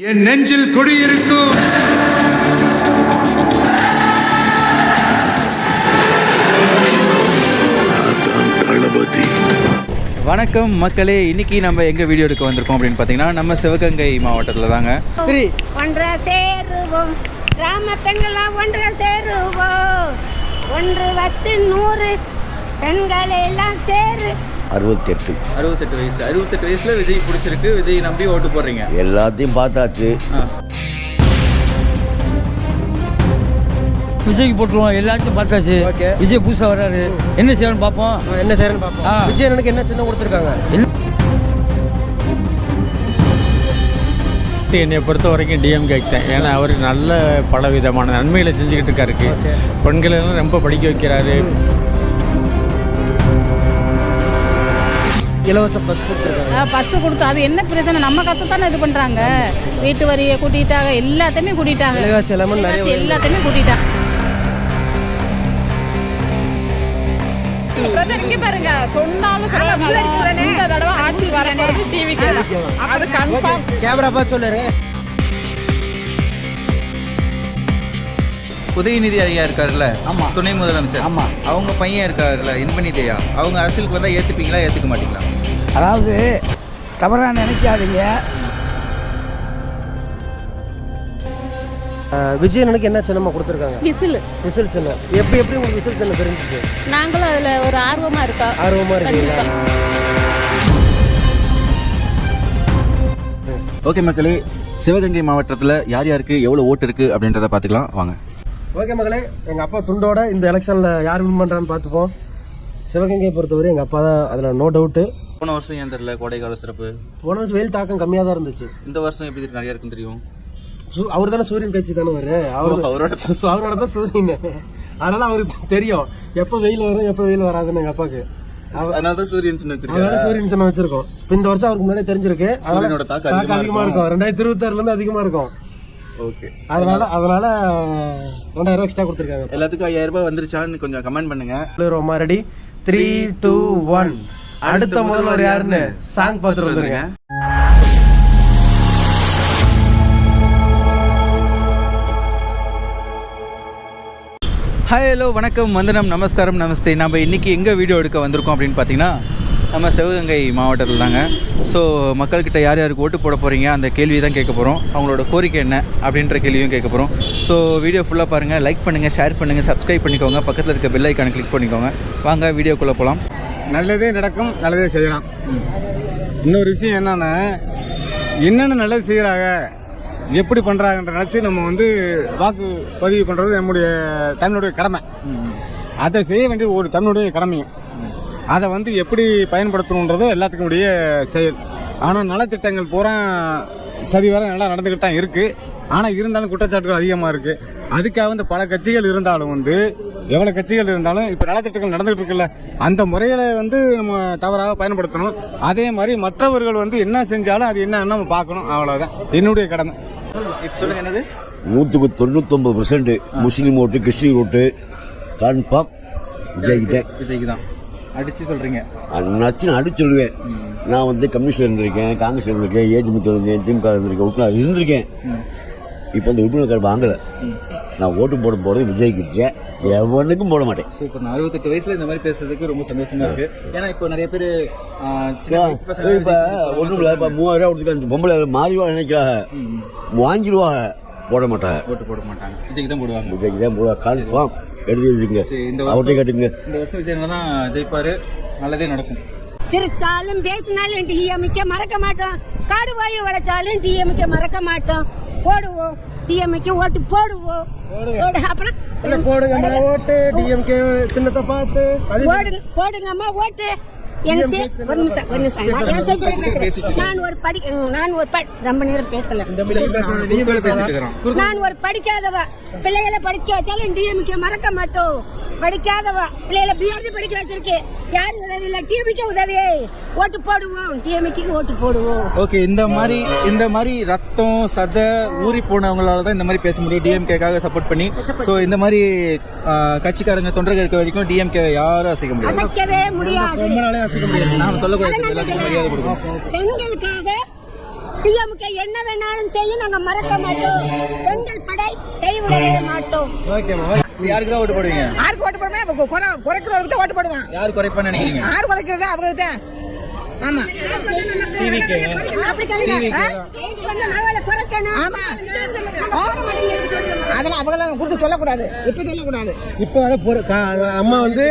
என் நெஞ்சில் குடியிருக்கும் தளபதி. வணக்கம் மக்களே, இன்னைக்கு நம்ம எங்க வீடியோ எடுக்க வந்திருக்கோம் அப்படின்னு பார்த்தீங்கன்னா நம்ம சிவகங்கை மாவட்டத்தில் தாங்க. ஒன்றை சேருவோம் கிராம பெண்களாம் ஒன்றை சேருவோம் 100 பெண்கள் எல்லாம் சேரு. 68 வயசுல விஜய் பிடிச்சிருக்கு. விஜய் நம்பி ஓட்டு போடுறீங்க. எல்லாத்தையும் பார்த்தாச்சு. விஜய்க்கு போட்டுருவோம். எல்லாத்தையும் பார்த்தாச்சு. விஜய் புதுசாக வர்றாரு, என்ன செய்யணும்னு பார்ப்போம். விஜய் எனக்கு என்ன சின்ன கொடுத்துருக்காங்க. என்னை பொறுத்த வரைக்கும் டிஎம்கே தான். ஏன்னா அவர் நல்ல பல விதமான நன்மைகளை செஞ்சுக்கிட்டு இருக்காருக்கு. பெண்களெல்லாம் ரொம்ப படிக்க வைக்கிறாரு. இலவச பஸ் கொடுத்துருக்காங்க. பஸ் கொடுத்து அது என்ன பிரச்சனை? நம்ம கஷ்டத்தானே இது பண்ணுறாங்க. வீட்டு வரியை கூட்டிட்டாங்க, எல்லாத்தையுமே கூட்டிட்டாங்க, எல்லாத்தையுமே கூட்டிட்டாங்க. இங்கே பாருங்க, சொன்னாலும் சொல்ல இந்த தடவை ஆட்சி வரப்போது டிவிக்கு. அது கன்ஃபார்ம். கேமரா பார்த்து சொல்லுங்க. உதயநிதி ஐயா இருக்காருல்ல, துணை முதலமைச்சர். ஆமா, அவங்க பையன் இருக்காருல்ல, இன்பநிதி ஐயா. அவங்க அரசியலுக்கு வந்தால் ஏற்றுப்பீங்களா, ஏற்றுக்க மாட்டீங்களா? அதாவது தவறாக நினைக்காதீங்க. விஜய் எனக்கு என்ன சின்னமா கொடுத்துருக்காங்க? விசில் சின்னம். எப்படி உங்களுக்கு விசில் சின்னம் தெரிஞ்சிச்சு? நாங்களும் அதில் ஒரு ஆர்வமாக இருக்கீங்களா? ஓகே மக்களே, சிவகங்கை மாவட்டத்தில் யார் யாருக்கு எவ்வளோ ஓட்டு இருக்குது அப்படின்றத பார்த்துக்கலாம் வாங்க. ஓகே மக்களே, எங்கள் அப்பா துண்டோட இந்த எலெக்ஷனில் யார் வின் பண்ணுறான்னு பார்த்துப்போம். சிவகங்கையை பொறுத்தவரை எங்கள் அப்பா தான், அதில் நோ டவுட்டு. போன வருஷம் ஏன் தெரியல கோடைக்கால சிறப்பு? போன வருஷம் வெயில் தாக்கம் கம்மியாக தான் இருந்துச்சு. இந்த வருஷம் எப்படி நிறைய இருக்குன்னு தெரியும். அவர் தானே சூரியன் கட்சி தானே அவரோட தான் சூரியன். அதனால அவருக்கு தெரியும் எப்போ வெயில் வரும் எப்போ வெயில் வராதுன்னு எங்கள் அப்பாவுக்கு. அதனால தான் சூரியன் சின்ன வச்சிருக்கோம். இந்த வருஷம் அவருக்கு முன்னாடியே தெரிஞ்சிருக்கு. அதனால தாக்கம் அதிகமாக இருக்கும். 2026 அதிகமாக இருக்கும். ஓகே, அதனால 2000 எக்ஸ்ட்ரா கொடுத்துருக்காங்க. எல்லாத்துக்கும் 5000 ரூபாய் வந்துருச்சான்னு கொஞ்சம் கமெண்ட் பண்ணுங்க. ரெடி 3, 2, 1. அடுத்த முதல்வர் யாருன்னு சாங் பார்த்துட்டு வந்துருங்க. ஹாய், ஹலோ, வணக்கம், வந்தனம், நமஸ்காரம், நமஸ்தே. நம்ம இன்றைக்கி எங்கே வீடியோ எடுக்க வந்திருக்கோம் அப்படின்னு பார்த்தீங்கன்னா நம்ம சிவகங்கை மாவட்டத்தில் தாங்க. ஸோ மக்கள்கிட்ட யார் யாருக்கு ஓட்டு போட போகிறீங்க அந்த கேள்வி தான் கேட்க போகிறோம். அவங்களோட கோரிக்கை என்ன அப்படின்ற கேள்வியும் கேட்க போகிறோம். ஸோ வீடியோ ஃபுல்லாக பாருங்கள், லைக் பண்ணுங்கள், ஷேர் பண்ணுங்கள், சப்ஸ்கிரைப் பண்ணிக்கோங்க, பக்கத்தில் இருக்க பெல் ஐக்கானை கிளிக் பண்ணிக்கோங்க. வாங்க வீடியோக்குள்ளே போகலாம். நல்லதே நடக்கும், நல்லதே செய்யலாம். இன்னொரு விஷயம் என்னென்னா, என்னென்ன நல்லது செய்கிறாங்க, எப்படி பண்ணுறாங்கன்ற நினச்சி நம்ம வாக்கு பதிவு பண்ணுறது தமிழுடைய கடமை. அதை செய்ய வேண்டியது ஒரு தமிழுடைய கடமையும். அதை எப்படி பயன்படுத்தணுன்றதோ எல்லாத்துக்கும் உடைய செயல். ஆனால் நலத்திட்டங்கள் பூரா சரிவர நல்லா நடந்துக்கிட்டு தான் இருக்குது. ஆனால் இருந்தாலும் குற்றச்சாட்டுகள் அதிகமாக இருக்குது. அதுக்காக பல கட்சிகள் இருந்தாலும் எவ்வளோ கட்சிகள் இருந்தாலும் இப்போ நலத்திட்டங்கள் நடந்துகிட்டு இருக்குல்ல, அந்த முறைகளை நம்ம தவறாக பயன்படுத்தணும். அதே மாதிரி மற்றவர்கள் என்ன செஞ்சாலும் அது என்னன்னு நம்ம பார்க்கணும். அவ்வளோதான் என்னுடைய கடமை. சொல்லுங்க, என்னது? 99% முஸ்லீம் ஓட்டு, கிறிஸ்டின் ஓட்டு கன்ஃபார்ம் விஜய்க்கு தான். அடிச்சு சொல்றீங்க? அடிச்சு சொல்லுவேன். நான் கம்யூனிஸ்ட் இருந்திருக்கேன், காங்கிரஸ் இருந்திருக்கேன், ஏஜிமுத்து இருந்தேன், திமுக இருந்திருக்கேன், உறுப்பினர் இருந்திருக்கேன். இப்போ உறுப்பினர் கார்டு வாங்கலை. நான் ஓட்டு போட போகிறது விஜய்க்கு, எவனுக்கும் போட மாட்டேன். சூப்பர். 68 வயசுல இந்த மாதிரி பேசுறதுக்கு ரொம்ப சந்தோஷமா இருக்கு. ஏன்னா இப்போ நிறைய பேர் இப்போ ஒன்றும் இல்லை, இப்போ 3000 கொடுத்துட்டு பொம்பளை மாறிவா நினைக்கிறாங்க, வாங்கிடுவாங்க, போட மாட்டாங்க. ஓட்டு போட மாட்டாங்க, விஜய்க்கு தான் போடுவாங்க. விஜய்க்கு தான் போடுவாங்க. கன்ஃபார்ம் எடுத்து வச்சுங்க. அவர்கிட்ட கேட்டுங்க. இந்த வருஷம் விஜய் தான் ஜெயிப்பாரு, நல்லதே நடக்கும். சிரிச்சாலும் பேசினாலும் டிஎம்கே மறக்க மாட்டோம். காடு வாயு உடைச்சாலும் டிஎம்கே மறக்க மாட்டோம். போடுவோம் டிஎம்கே ஓட்டு போடுவோம். அப்புறம் போடுங்கம்மா ஓட்டு டிஎம்கே சின்னத்தை பார்த்து போடுங்கம்மா ஓட்டு. ரொம்ப நேரம் பேசல. நான் ஒரு படிக்காதவ. பிள்ளைகளை படிக்க வச்சாலும் டிஎம்கே மறக்க மாட்டோம். படிக்காதவ பிள்ளைகளை பிஆர்டி படிக்க வச்சிருக்கேன். யாரு உதவி இல்ல, டிஎம்கே உதவி. ஓட்டு போடுவோம், டிஎம்கே ஓட்டு போடுவோம். ஓகே, இந்த மாதிரி ரத்தம் சதை ஊறி போனவங்களால தான் இந்த மாதிரி பேச முடியும், டிஎம்கேக்காக சப்போர்ட் பண்ணி. ஸோ இந்த மாதிரி கட்சிக்காரங்க தொண்டர்கள் இருக்க வரைக்கும் டிஎம்கே யாரும் அசைக்க முடியாது. முடியாது. நாம சொல்லக்கூடாது, எல்லாத்துக்கும் மரியாதை கொடுக்கணும். பெண்களுக்காக டிஎம்கே என்ன வேணாலும் செய்ய நாங்க மறக்க மாட்டோம். பெண்கள் படை கைவிடவே மாட்டோம். யாருக்கு தான் ஓட்டு போடுவீங்க? யாருக்கு ஓட்டு போடுவேன்? குறைக்கிறவருக்கு தான் ஓட்டு போடுவான். யார் குறைப்பான்னு நினைக்கிறீங்க? யார் குறைக்கிறது அவங்களுக்கு தான். ஆமா டிவிக்கு அப்படி சொல்லுங்க. ஆமா அதெல்லாம் அவங்களாம் கொடுத்து சொல்லக்கூடாது. இப்ப சொல்லக்கூடாது. இப்போ அம்மா வந்து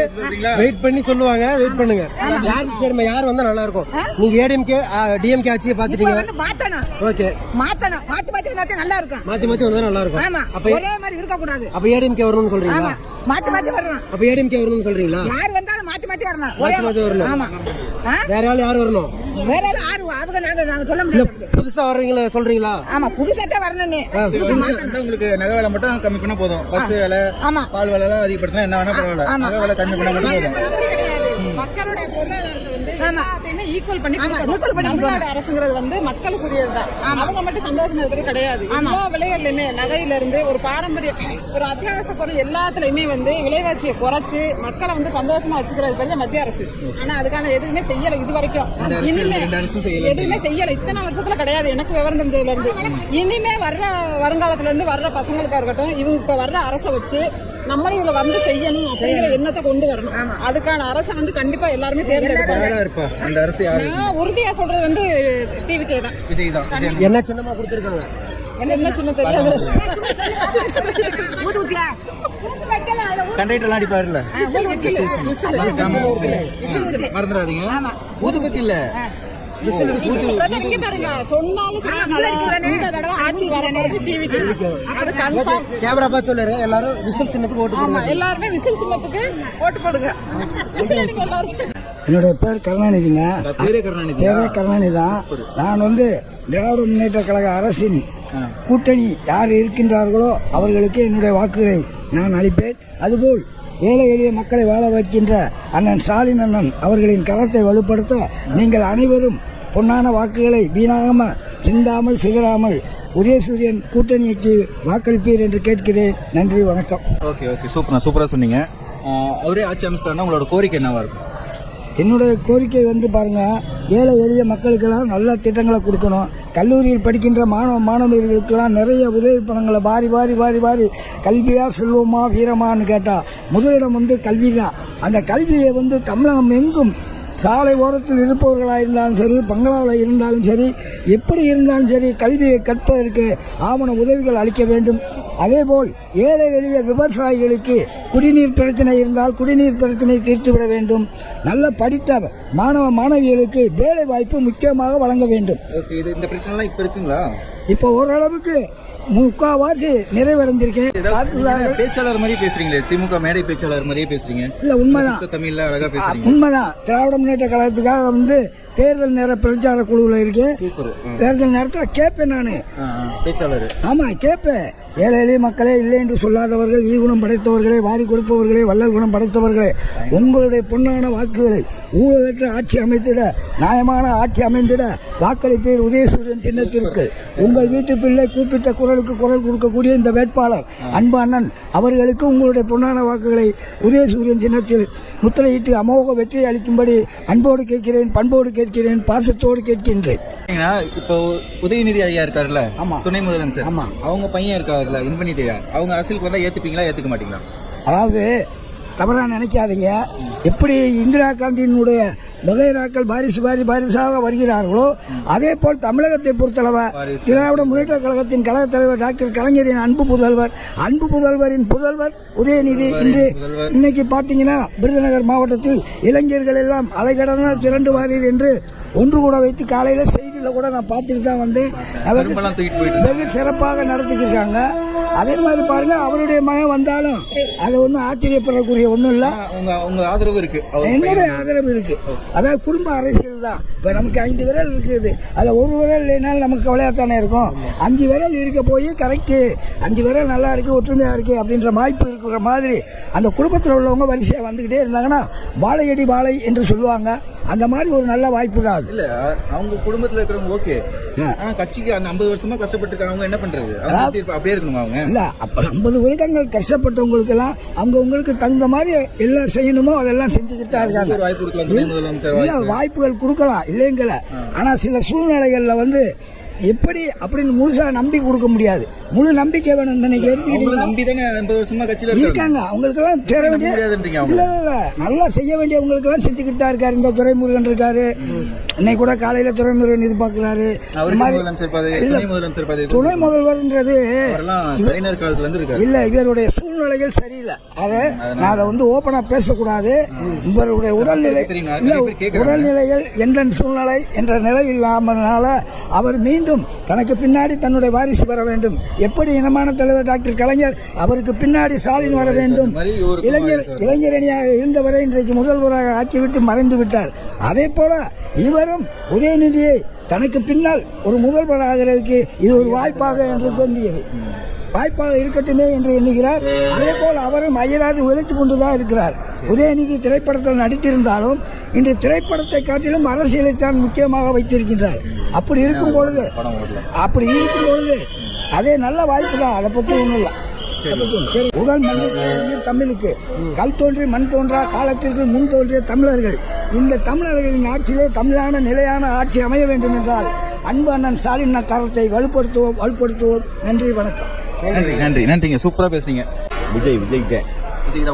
வெயிட் பண்ணி சொல்லுவாங்க. வெயிட் பண்ணுங்க. யார் சரிம்மா யார் வந்தா நல்லா இருக்கும்? நீங்க ஏடிஎம்கே டிஎம்கே ஆட்சியை பாத்துட்டீங்க. மாத்தணும். ஓகே மாத்தணும். மாத்தி வந்தா நல்லா இருக்கும். மாத்தி வந்தா நல்லா இருக்கும். ஆமா அப்ப ஒரே மாதிரி இருக்க கூடாது. அப்ப ஏடிஎம்கே வரணும்னு சொல்றீங்களா? மாத்தி வரணும். அப்ப ஏடிஎம்கே வரணும்னு சொல்றீங்களா? யார் வந்தாலும் மாத்தி வரணும். மாத்தி வரணும். ஆமா வேற யார் வரணும்? வேற யாரு அவங்க நாங்க சொல்ல முடியாது. புதுசா வர்றீங்களா சொல்றீங்களா? ஆமா புதுசா தான் வரணும். உங்களுக்கு நகை வேலை மட்டும் கம்மி பண்ணா போதும். பஸ் வேலை, பால் வேலை எல்லாம் அதிகப்படுத்தினா என்ன வேணா பரவாயில்ல. நகை வேலை கம்மி பண்ணா மட்டும் போதும். மக்களுடைய பொருளாதாரத்தை வந்து எல்லாத்தையுமே ஈக்குவல் பண்ணி தமிழ்நாடு அரசுங்கிறது வந்து மக்களுக்குரியதுதான். அவங்க மட்டும் சந்தோஷமா இருக்கிறது கிடையாது. எல்லா விலைகள்லயுமே நகையில இருந்து ஒரு பாரம்பரிய ஒரு அத்தியாவசிய பொருள் எல்லாத்துலயுமே வந்து விலைவாசியை குறைச்சு மக்களை வந்து சந்தோஷமா வச்சுக்கிறது பெரிய மத்திய அரசு. ஆனா அதுக்கான எதுவுமே செய்யல இது வரைக்கும். இனிமே எதுவுமே செய்யல. இத்தனை வருஷத்துல கிடையாது எனக்கு விவரம் தெரிஞ்சதுல இருந்து. இனிமே வர்ற வருங்காலத்துல இருந்து வர்ற பசங்களுக்கா இருக்கட்டும் இவங்க இப்ப வர்ற அரசை வச்சு நம்மளும் இதுல வந்து செய்யணும் அப்படிங்கிற எண்ணத்தை கொண்டு வரணும். அதுக்கான அரசை வந்து கண்டிப்பா எல்லாருமே தேர்ந்தெடுப்பாங்க. அந்த அரசு யாரு? உறுதியா சொல்றது வந்து டிவிகே தான். விஜய் தான். என்ன சின்னமா கொடுத்திருக்காங்க? என்ன சின்ன தெரியாது. கண்டக்டர் எல்லாம் அடிப்பாருல்ல, மறந்துடாதீங்க. ஊதுபத்தி இல்ல இங்க பாருங்க சொன்னாலும் இந்த தடவை ஆட்சி வரப்போறது டிவிக்கு. அது கன்ஃபார்ம். கேமரா பார்த்து சொல்லுற எல்லாரும் விசில் சின்னத்துக்கு ஓட்டு போடுங்க. எல்லாருமே விசில் சின்னத்துக்கு ஓட்டு போடுங்க. விசில் அடிங்க எல்லாரும். என்னோட பேர் கருணாநிதிங்க. பேரே கருணாநிதி. பேரே கருணாநிதி தான். நான் வந்து திராவிட முன்னேற்ற கழக அரசின் கூட்டணி யார் இருக்கின்றார்களோ அவர்களுக்கு என்னுடைய வாக்குகளை நான் அளிப்பேன். அதுபோல் ஏழை எளிய மக்களை வாழ வைக்கின்ற அண்ணன் ஸ்டாலின் அண்ணன் அவர்களின் கரத்தை வலுப்படுத்த நீங்கள் அனைவரும் பொன்னான வாக்குகளை வீணாகாம சிந்தாமல் சிதறாமல் உதயசூரியன் கூட்டணிக்கு வாக்களிப்பீர் என்று கேட்கிறேன். நன்றி, வணக்கம். ஓகே சூப்பரா சொன்னீங்க. அவரே ஆட்சி அமைச்சிட்டாருன்னா உங்களோட கோரிக்கை என்னவா இருக்கும்? என்னுடைய கோரிக்கை வந்து பாருங்க, ஏழை எளிய மக்களுக்கெல்லாம் நல்ல திட்டங்களை கொடுக்கணும். கல்லூரியில் படிக்கின்ற மாணவர்களுக்கெல்லாம் நிறைய உதவி பணங்களை வாரி கல்வியா செல்வமா வீரமான்னு கேட்டால் முதலிடம் வந்து கல்வி தான். அந்த கல்வியை வந்து தமிழகம் எங்கும் சாலை ஓரத்தில் இருப்பவர்களாக இருந்தாலும் சரி, பங்களாவில் இருந்தாலும் சரி, எப்படி இருந்தாலும் சரி கல்வியை கற்பதற்கு ஆவண உதவிகள் அளிக்க வேண்டும். அதேபோல் ஏழை எளிய விவசாயிகளுக்கு குடிநீர் பிரச்சனை இருந்தால் குடிநீர் பிரச்சனை தீர்த்துவிட வேண்டும். நல்ல படித்த மாணவிகளுக்கு வேலை வாய்ப்பு முக்கியமாக வழங்க வேண்டும். இந்த பிரச்சனை இப்ப இருக்குங்களா? இப்போ ஓரளவுக்கு முக்காவாசி நிறைவடைந்திருக்கேன். பேச்சாளர் மாதிரி பேசுறீங்களே, திமுக மேடை பேச்சாளர் மாதிரியே பேசுறீங்க. இல்ல உண்மைதான், தமிழ்ல அழகா பேசுறீங்க. உண்மைதான். திராவிட முன்னேற்ற கழகத்துக்காக வந்து தேர்தல் நேர பிரச்சார குழுவில் இருக்கேன். தேர்தல் நேரத்தில் கேட்பேன் நானு பேச்சாளர். ஆமா கேட்பேன். ஏழை எளிய மக்களே, இல்லை என்று சொல்லாதவர்கள், ஈகுணம் படைத்தவர்களே, வாரி கொடுப்பவர்களே, வள்ளல் குணம் படைத்தவர்களே, உங்களுடைய பொன்னான வாக்குகளை ஊழலற்ற ஆட்சி அமைத்திட, நியாயமான ஆட்சி அமைந்திட வாக்களிப்பீர் உதயசூரியன் சின்னத்திற்கு. உங்கள் வீட்டு பிள்ளை கூப்பிட்ட குரலுக்கு குரல் கொடுக்கக்கூடிய இந்த வேட்பாளர் அன்பு அண்ணன் அவர்களுக்கு உங்களுடைய பொன்னான வாக்குகளை உதயசூரியன் சின்னத்தில் முத்திரையிட்டு அமோக வெற்றியை அளிக்கும்படி அன்போடு கேட்கிறேன், பண்போடு கேட்கிறேன், பாசத்தோடு கேட்கின்றேன். இப்போ உதயநிதி ஐயா இருக்காருல்ல, ஆமா, துணை முதலமைச்சர். ஆமா, அவங்க பையன் இருக்காருல்ல இன்பநிதி ஐயா, அவங்க அரசியலுக்கு வந்தா ஏத்துப்பீங்களா ஏத்துக்க மாட்டீங்களா? அதாவது தவறா நினைக்காதீங்க. எப்படி இந்திரா காந்தியினுடைய வகைராக்கள் வாரிசாக வருகிறார்களோ அதே போல் தமிழகத்தை பொறுத்தளவு திராவிட முன்னேற்ற கழகத்தின் கழக தலைவர் டாக்டர் கலைஞரின் அன்பு புதல்வரின் புதல்வர் உதயநிதி இன்று இன்னைக்கு பாத்தீங்கன்னா விருதுநகர் மாவட்டத்தில் இளைஞர்கள் எல்லாம் அலைகடன திரண்டு வாரீர் என்று ஒன்று கூட வைத்து காலையில செய்தியில கூட நான் பார்த்துட்டு தான் வந்தேன். வெகு சிறப்பாக நடத்திக்கிருக்காங்க. அதே மாதிரி பாருங்க, அவருடைய மகன் வந்தாலும் அது ஒன்றும் ஆச்சரியப்படக்கூடிய ஒன்றும் இல்லை. உங்க ஆதரவு இருக்கு, என்னுடைய ஆதரவு இருக்கு. அதாவது குடும்ப அரசியல் தான். இப்ப நமக்கு 5 விரல் இருக்குது, அதுல ஒரு விரல் இல்லைனாலும் நமக்கு கவலையாத்தானே இருக்கும். 5 விரல் இருக்க போய் கரெக்ட் 5 விரல் நல்லா இருக்கு, ஒற்றுமையா இருக்கு அப்படின்ற வாய்ப்பு இருக்கிற மாதிரி அந்த குடும்பத்தில் உள்ளவங்க வரிசையா வந்துகிட்டே இருந்தாங்கன்னா வாழையடி வாழை என்று சொல்லுவாங்க. அந்த மாதிரி ஒரு நல்ல வாய்ப்பு தான் அது. இல்ல அவங்க குடும்பத்துல இருக்கிறவங்க ஓகே, ஆனா கட்சிக்கு 50 வருஷமா கஷ்டப்பட்டு இருக்காங்க, என்ன பண்றது? அப்படியே இருக்கணுமா அவங்க? இல்ல, அப்ப 50 வருடங்கள் கஷ்டப்பட்டவங்களுக்கு எல்லாம் அவங்க உங்களுக்கு தகுந்த மாதிரி எல்லாம் செய்யணுமோ அதெல்லாம் செஞ்சுக்கிட்டு தான் இருக்காங்க. வாய்ப்புகள் கொடுக்கலாம் இல்லைங்கள. ஆனா சில சூழ்நிலைகள்ல வந்து எப்படி அப்படின்னு முழுசா நம்பிக்கை கொடுக்க முடியாது. முழு நம்பிக்கை வேணும். இன்னைக்கு எடுத்துக்கிட்டீங்கன்னா நம்பி தானே 50 வருஷமா கட்சியில இருக்காங்க. அவங்களுக்கெல்லாம் சேர வேண்டிய இல்ல நல்லா செய்ய வேண்டியவங்களுக்கெல்லாம் செஞ்சுக்கிட்டு தான் இருக்காரு. இந்த துரைமுருகன் இருக்காரு, இன்னைக்கு கூட காலையில துரைமுருகன் இது பாக்குறாரு. துணை முதல்வர்ன்றது இல்ல, இவருடைய சூழ்நிலைகள் சரியில்லை. அதை நான் வந்து ஓபனா பேசக்கூடாது. இவருடைய உடல்நிலைகள் எந்த சூழ்நிலை என்ற நிலை இல்லாமனால அவர் மீண்டும் தனக்கு பின்னாடி தன்னுடைய வாரிசு வர வேண்டும். எப்படி இனமான தலைவர் டாக்டர் கலைஞர், அவருக்கு பின்னாடி ஸ்டாலின் வர வேண்டும். இளைஞரணியாக இருந்தவரை இன்றைக்கு முதல்வராக ஆக்கிவிட்டு மறைந்து விட்டார். அதே போல இவரும் உதயநிதியை தனக்கு பின்னால் ஒரு முதல்வர் ஆகிறதுக்கு இது ஒரு வாய்ப்பாக என்று தோன்றியது. வாய்ப்பாக இருக்கட்டுமே என்று எண்ணுகிறார். அதே போல் அவரும் அயராது உழைத்துக் கொண்டுதான் இருக்கிறார். உதயநிதி திரைப்படத்தில் நடித்திருந்தாலும் இன்று திரைப்படத்தை காட்டிலும் அரசியலைத்தான் முக்கியமாக வைத்திருக்கின்றார். அப்படி இருக்கும் பொழுது அதே நல்ல வாய்ப்பு தான். அதை பற்றி ஒன்றும் இல்லை. உடல் மண்ணில் தமிழுக்கு கல் தோன்றி மண் தோன்றா காலத்திற்கு முன் தோன்றிய தமிழர்கள். இந்த தமிழர்களின் ஆட்சியிலே தமிழான நிலையான ஆட்சி அமைய வேண்டும் என்றால் அன்பு அண்ணன் ஸ்டாலின் தரத்தை வலுப்படுத்துவோம். நன்றி, வணக்கம். நன்றிங்க. சூப்பரா பேசுறீங்க. விஜய்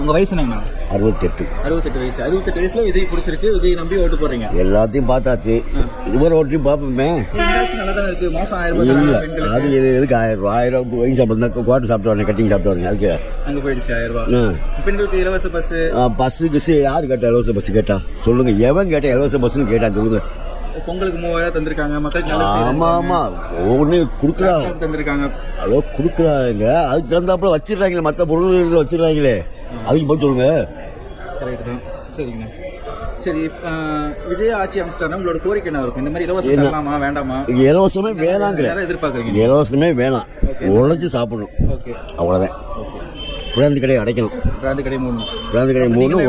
உங்க வயசு என்னங்கண்ணா? 68 வயசு. 68 வயசுல விஜய் பிடிச்சிருக்கு. விஜய் நம்பி ஓட்டு போடுறீங்க. எல்லாத்தையும் பார்த்தாச்சு. இதுவரை ஓட்டையும் பார்ப்போமே. நல்லா தானே இருக்கு. மாசம் 1000 அது எதுக்கு 1000 வாங்கி சாப்பிட்டு குவாட்டர் சாப்பிட்டு வரேன், கட்டிங் சாப்பிட்டு வரேன். அதுக்கு அங்க போயிடுச்சு 1000. பெண்களுக்கு இலவச பஸ் யாரு கேட்டா இலவச பஸ் கேட்டா சொல்லுங்க. எவன் கேட்டா இலவச பஸ்ன்னு கேட்டான் சொல்லுங்க. பொங்கலுக்கு 3000 தந்திருக்காங்க. மக்களுக்கு ஆமா ஒண்ணு குடுக்குறாங்க, தந்திருக்காங்க. அதோ குடுக்குறாங்க. அதுக்கு தகுந்தாப்புல வச்சிடறாங்களே, மற்ற பொருள்கள் வச்சிடறாங்களே, அதுக்கு போய் சொல்லுங்க. கரெக்ட் தான். சரிங்கண்ணா. சரி, விஜய் ஆட்சி அமைச்சிட்டாருன்னா உங்களோட கோரிக்கை என்ன இருக்கும்? இந்த மாதிரி இலவசம் தரலாமா வேண்டாமா? இலவசமே வேணாங்கிற. எதிர்பார்க்குறீங்க? இலவசமே வேணாம், உழைச்சு சாப்பிடணும். ஓகே, அவ்வளவுதான். பிராந்தி கடையை அடைக்கணும். பிராந்தி கடை மூணு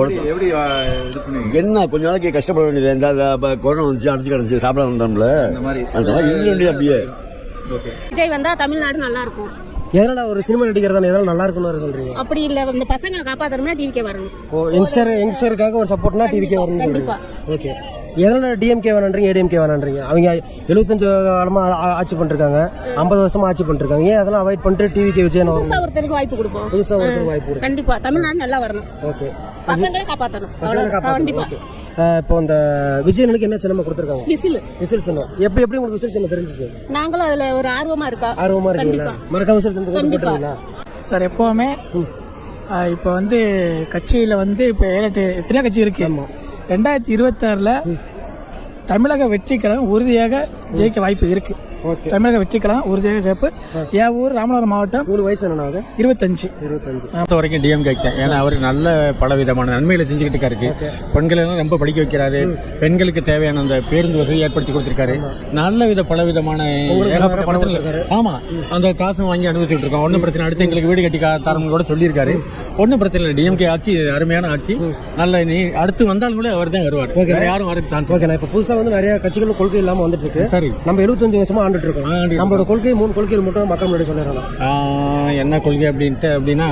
எப்படி இது பண்ணுவீங்க? என்ன கொஞ்ச நாளைக்கு கஷ்டப்பட வேண்டியது. இந்த கொரோனா வந்துச்சு, அடைச்சு கிடந்துச்சு, சாப்பிட வந்தோம்ல, அதனால இருந்து வேண்டிய அப்படியே. விஜய் வந்தா தமிழ்நாடு நல்லா இருக்கும். எதனால ஒரு சினிமா நடிகர் தானே, எதனால நல்லா இருக்கும்னு சொல்றீங்க? அப்படி இல்ல, இந்த பசங்களை காப்பாத்தணும்னா டிவிக்கே வரணும். யங்ஸ்டருக்காக ஒரு சப்போர்ட்னா டிவிக்கே வரணும். கண்டிப்பா. ஓகே. எதனால டிஎம்கே வேணான்றீங்க, ஏடிஎம்கே வேணான்றீங்க? அவங்க 75 காலமா ஆட்சி பண்ணிருக்காங்க, 50 வருஷமா ஆட்சி பண்ணிருக்காங்க. ஏன் அதெல்லாம் அவாய்ட் பண்ணிட்டு டிவிக்கே விஜய் புதுசா ஒருத்தருக்கு வாய்ப்பு கொடுப்போம். கண்டிப்பா தமிழ்நாடு நல்லா வரணும். ஓகே. பசங்களை காப்பாத்தணும். கண்டிப்பா. இப்போ இந்த விஜயனுக்கு என்ன சின்னமா கொடுத்துருக்காங்க? விசில் சின்னம். எப்படி உங்களுக்கு விசில் சின்னம் தெரிஞ்சிச்சு? நாங்களும் அதுல ஒரு ஆர்வமா இருக்கீங்களா? மறக்காம விசில் சின்னத்துக்கு போட்டுருக்கீங்களா சார்? எப்பவுமே இப்போ வந்து கட்சியில வந்து இப்போ எத்தனை கட்சி இருக்கு. 2026ல தமிழக வெற்றிக்கழகம் உறுதியாக ஜெயிக்க வாய்ப்பு இருக்கு. தமிழக வெற்றிக்கழகம் உறுதியாக சேர்ப்பு. என் ஊர் ராமநாதபுரம் மாவட்டம். வயசு என்ன? 25 வரைக்கும் டிஎம்கே. ஏன்னா அவர் நல்ல பல விதமான நன்மைகளை செஞ்சுக்கிட்டு இருக்காரு. பெண்களை எல்லாம் ரொம்ப படிக்க வைக்கிறாரு. பெண்களுக்கு தேவையான அந்த பேருந்து வசதி ஏற்படுத்தி கொடுத்திருக்காரு. நல்ல பல விதமான ஆமா, அந்த காசும் வாங்கி அனுபவிச்சுட்டு இருக்கோம். ஒன்னும் பிரச்சனை. அடுத்து எங்களுக்கு வீடு கட்டி தரம் கூட சொல்லியிருக்காரு. ஒன்னும் பிரச்சனை இல்லை. டிஎம்கே ஆட்சி அருமையான ஆட்சி. நல்ல நீ அடுத்து வந்தாலும் கூட அவர் தான் வருவார். யாரும் வரக்கு சான்ஸ். ஓகே. இப்ப புதுசா வந்து நிறைய கட்சிகள் கொள்கை இல்லாம வந்துட்டு இருக்கு. சரி, நம்ம 75 வருஷமா ஆண்டுட்டு இருக்கோம். நம்மளோட கொள்கை 3 கொள்கைகள் மட்டும் மக்கள் முன்னாடி சொல்லிடலாம். என்ன கொள்கை அப்படின்னா,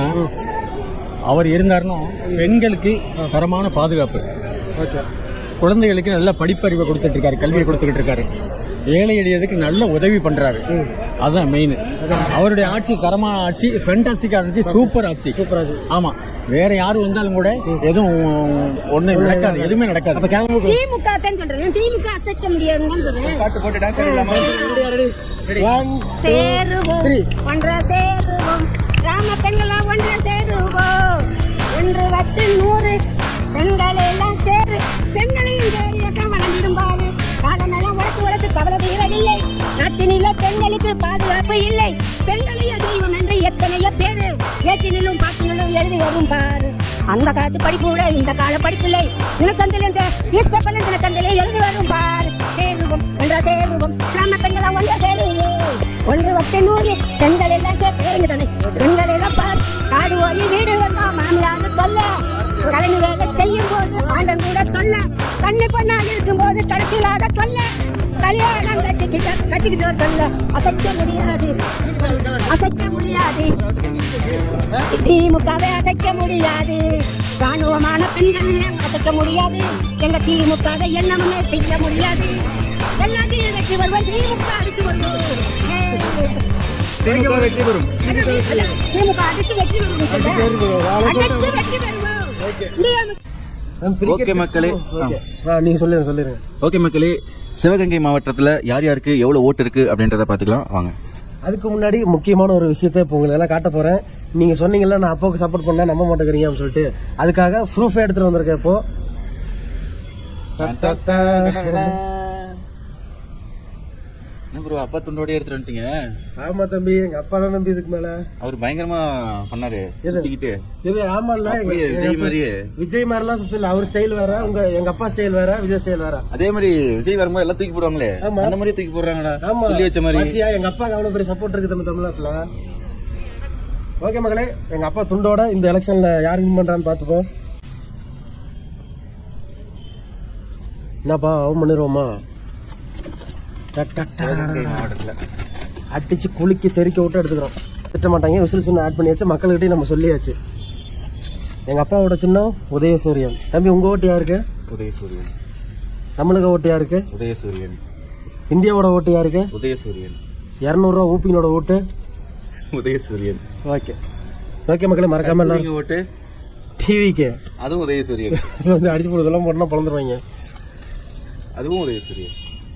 அவர் இருந்தாருன்னா பெண்களுக்கு தரமான பாதுகாப்பு, குழந்தைகளுக்கு நல்ல படிப்பறிவை கொடுத்துட்டு இருக்காரு, கல்வியை கொடுத்துக்கிட்டு இருக்காரு, ஏழை எளியதுக்கு நல்ல உதவி பண்றாரு. அதுதான் மெயின். அவருடைய ஆட்சி தரமான ஆட்சி, ஃபேண்டாஸ்டிக்கா இருந்துச்சு, சூப்பர் ஆட்சி. ஆமா, வேற யாரும் வந்தாலும் கூட எதுவும் ஒண்ணு நடக்காது, எதுவுமே நடக்காது. திமுக தான் சொல்றேன். திமுக அசைக்க முடியாதுன்னு சொல்றேன். பாட்டு போட்டு டான்ஸ் ஆடலாமா? சேருவோம் கிராம பெண்களா ஒன்று சேருவோம். 1 10 100 பெண்கள் எல்லாம் சேரு. பெண்களையும் சேரியக்கம் வளர்ந்திடும் பாரு. காலமெல்லாம் உழைத்து கவலை தீரவில்லை. நாட்டினில பெண்களுக்கு பாதுகாப்பு இல்லை. பெண்களையும் தெய்வம் என்று எத்தனையோ பேரு ஏற்றினிலும் பாட்டினிலும் எழுதி வரும் பாரு. அந்த காலத்து படிப்பு விட இந்த கால படிப்பில்லை. தினத்தந்தில நியூஸ் பேப்பர்ல தினத்தந்தில எழுதி வரும் பாரு. சேருவோம் என்ற சேருவோம் கிராம பெண்களா ஒன்று சேருவோம். 1 10 100 பெண்கள் எல்லாம் சேர்ந்து தானே. பெண்கள் எல்லாம் பார். காடு ஓடி வீடு வந்தா மாமியாரு தொல்ல. கலனி வேலை செய்யும் போது ஆண்டன் கூட தொல்ல. கண்ணு பொண்ணாக இருக்கும் போது கடத்திலாக தொல்ல. கல்யாணம் கட்டிக்கிட்டு தொல்ல. அசைக்க முடியாது. திமுகவை அசைக்க முடியாது. ராணுவமான பெண்கள் அசைக்க முடியாது. எங்க திமுகவை என்னமே செய்ய முடியாது. எல்லாத்தையும் வெற்றி வருவோம். திமுக அடிச்சு வருவோம். திமுக வெற்றி பெறும். திமுக அடிச்சு வெற்றி வருவோம் சொல்றேன். அடிச்சு வெற்றி வருவோம். ஓகே மக்களே, நீங்க சொல்லிருங்க. ஓகே மக்களே, சிவகங்கை மாவட்டத்தில் யார் யாருக்கு எவ்வளோ ஓட்டு இருக்கு அப்படின்றத பார்த்துக்கலாம் வாங்க. அதுக்கு முன்னாடி முக்கியமான ஒரு விஷயத்த இப்போ உங்களுக்கு எல்லாம் காட்ட போறேன். நீங்க சொன்னீங்கல்ல நான் அப்பாவுக்கு சப்போர்ட் பண்ணா நம்ப மாட்டேங்கிறீங்க அப்படின்னு சொல்லிட்டு, அதுக்காக ப்ரூஃபே எடுத்துட்டு வந்திருக்கேன் இப்போ. ப்ரோ, அப்பா துண்டோட எடுத்துட்டு வந்துட்டீங்க. ஆமா தம்பி, எங்க அப்பா தான் தம்பி. இதுக்கு மேல அவர் பயங்கரமா பண்ணாரு. இது ஆமா இல்ல, விஜய் மாதிரியே. விஜய் மாதிரிலாம் சுத்தல. அவர் ஸ்டைல் வேற, எங்க அப்பா ஸ்டைல் வேற, விஜய் ஸ்டைல் வேற. அதே மாதிரி விஜய் வரும்போது எல்லாம் தூக்கி போடுவாங்களே, அந்த மாதிரி தூக்கி போடுறாங்கடா. சொல்லி வச்ச மாதிரி. பாத்தியா, எங்க அப்பாக்கு அவ்வளவு பெரிய சப்போர்ட் இருக்கு நம்ம தமிழ்நாட்டுல. ஓகே மகளே, எங்க அப்பா துண்டோட இந்த எலெக்ஷன்ல யார் வின் பண்றான்னு பாத்துப்போம். என்னப்பா அவன் பண்ணிடுவோமா? அடிச்சு குளிக்க தெறிக்க விட்டு எடுத்துக்கிறோம். திட்ட மாட்டாங்க, விசில் சின்ன ஆட் பண்ணியாச்சு, மக்கள்கிட்டயும் நம்ம சொல்லியாச்சு. எங்க அப்பாவோட சின்னம் உதயசூரியன். தம்பி, உங்க ஓட்டு யாருக்கு? உதயசூரியன். தமிழக ஓட்டு யாருக்கு? உதயசூரியன். இந்தியாவோட ஓட்டு யாருக்கு? உதயசூரியன். 200 ரூபா ஊப்பினோட ஓட்டு உதயசூரியன். ஓகே ஓகே மக்களே, மறக்காம எல்லாரும் ஓட்டு டிவிக்கு. அதுவும் உதயசூரியன். அடிச்சு போடுறதெல்லாம் போட்டா பழந்துருவாங்க. அதுவும் உதயசூரியன்.